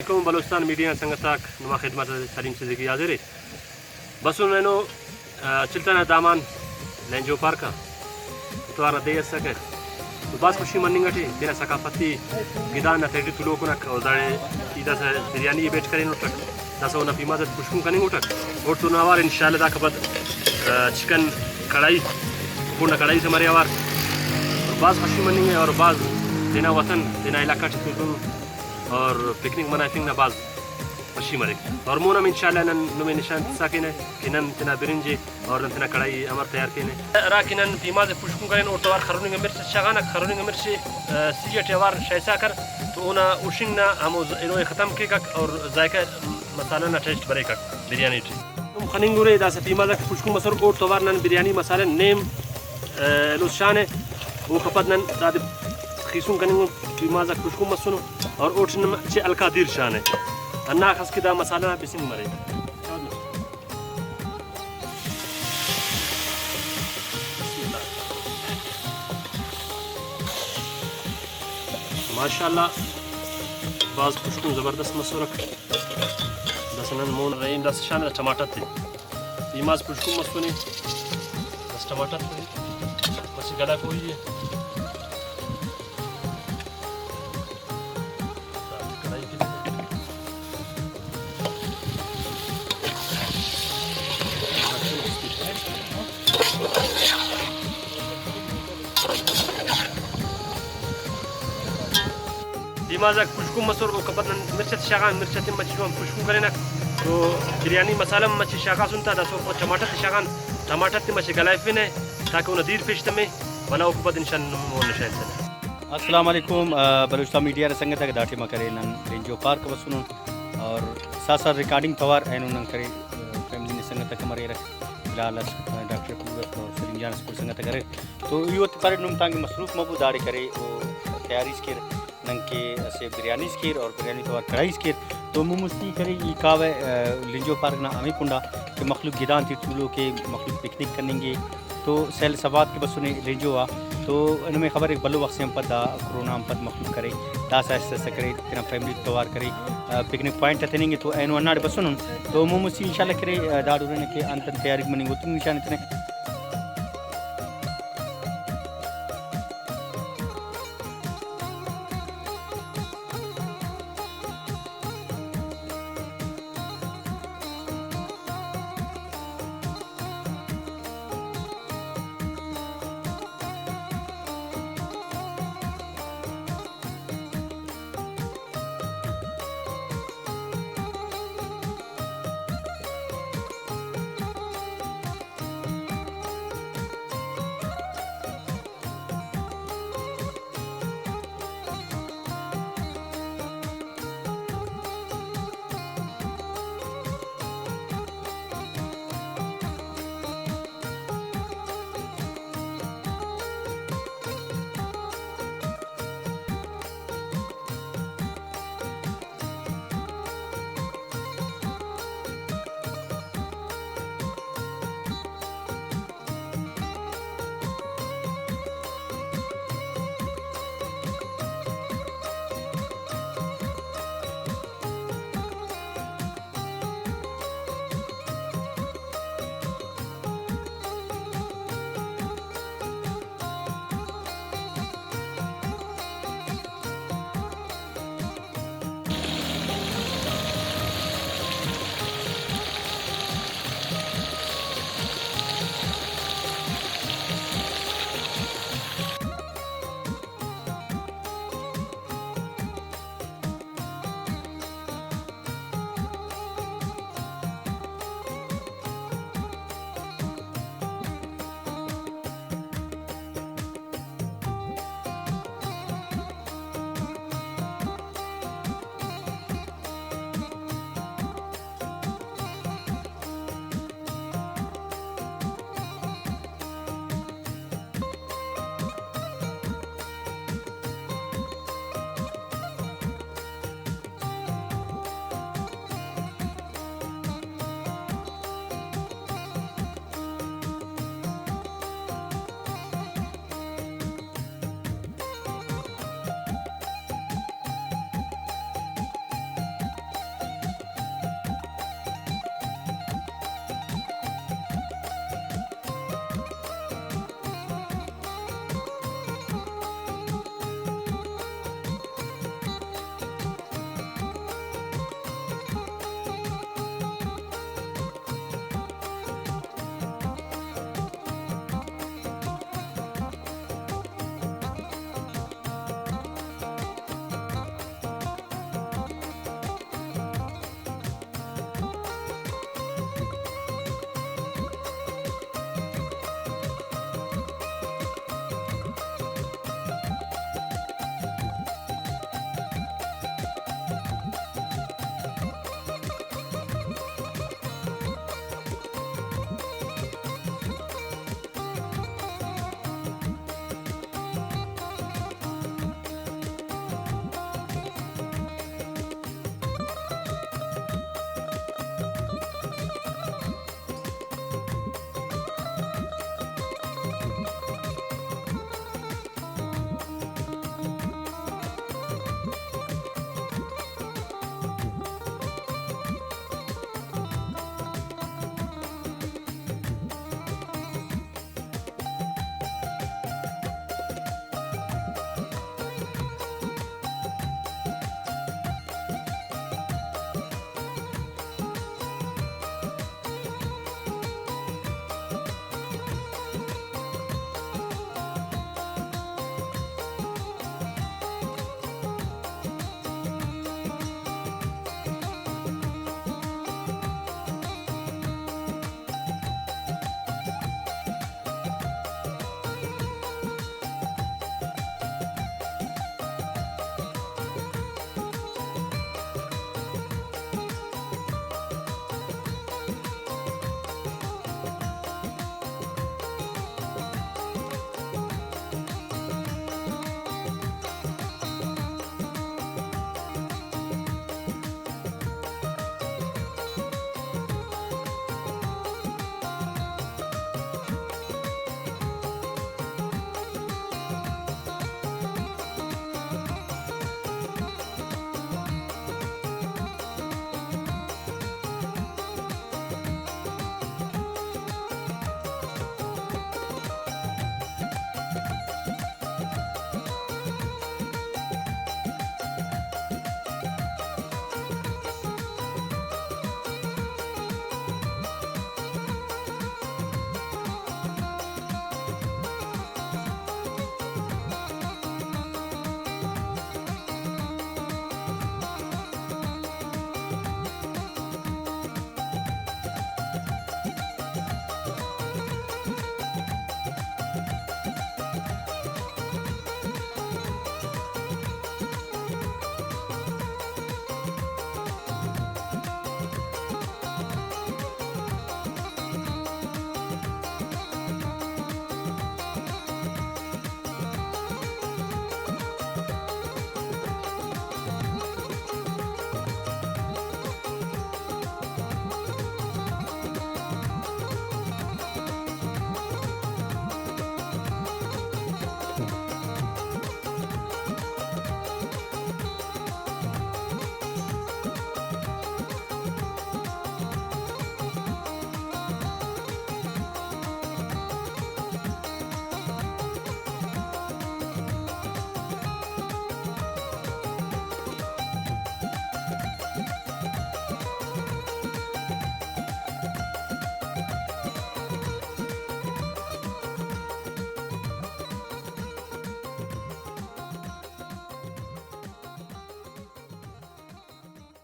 Balochistan media संगताक नुमा खिदमत सलीम सिद्दीकी हाजिर है बस उन्हें चिल्तन दामान लेंजो पार्क तो आना दे सके तो बस खुशी मनिंगटी तेरा सकाफती गिदान नथेडी तुलो को नक और दाड़े इधर से बिरयानी ये बेच करें उठक दस वो नफी मदद पुष्कुं करें उठक और तो नावार इंशाल्लाह दा कबद चिकन कढ़ाई पूर्ण कढ़ाई से मरे आवार और बाज खुशी मनिंग और बाज देना वतन देना इलाका चितुन और पिकनिक मनाफिंग ना बाज खुशी मरे और मोना में इंशाल्लाह नन नुमे निशान साकिने किनन तना बिरिंजे और तना कढ़ाई अमर तैयार किने रा किनन फीमा से पुष्कुं करें और तो खरुनी मिर्च शगाना खरुनी मिर्च सीजट यार शैसा कर तो उना उशिंग ना हम इनो खत्म के और जायका मसाला ना टेस्ट बरे का बिरयानी तुम खनिंगुरे दा से फीमा से पुष्कुं मसर और तो नन बिरयानी मसाले नेम लुशाने वो खपत नन दा खीसुं कनिंगु फीमा से पुष्कुं मसुनो और ओटन चे अलका दीर शाने अन्ना खस के दा मसाला बिसिंग मरे माशाल्लाह बाज पुष्कुं जबरदस्त मसुरक दसनन मोन रहीम दस शान टमाटर थे बीमाज पुष्कुं मसुनी दस टमाटर थे बस गला कोई है दिमाग पुष्कुं मसूर को कपन मिर्चत शागा मिर्चत मच्छी पुष्कुं करें ना तो बिरयानी मसाला मच्छी शागा सुनता दस वो टमाटर शागा टमाटर ते मच्छी गलाए फिने ताकि उन्हें दीर पेश तमें बना वो कपन इंशान वो निशान से अस्सलाम वालेकुम बलूचिस्तान मीडिया संगत के दाटी में करे नन रेंजो पार्क बसुन और साथ साथ रिकॉर्डिंग तवार एन उन करे फैमिली ने संगत के मरे रख फिलहाल डॉक्टर कुलवत और सरिंजान स्कूल संगत करे तो युवत पर नुम तांग मसरूफ मबू दाड़ी करे वो तैयारी के नंग के ऐसे बिरयानी स्कीर और बिरयानी तो कढ़ाई स्कीर तो मुस्ती करे ये कावे लिंजो पार्क ना अमी कुंडा के मखलूक गिदान थी चूलो के मखलूक पिकनिक करेंगे तो सेल सवाद के बसुने लिंजो आ तो इनमें खबर एक बल्लू वक्त से हम पद कोरोना हम पद मखलूक करे दास ऐसे करे तेना फैमिली तवार करे पिकनिक पॉइंट अथेंगे तो एन वनाड़ बसुन तो मुस्ती इंशाल्लाह करे दाड़ू के अंत तैयारी मनी तुम निशान इतने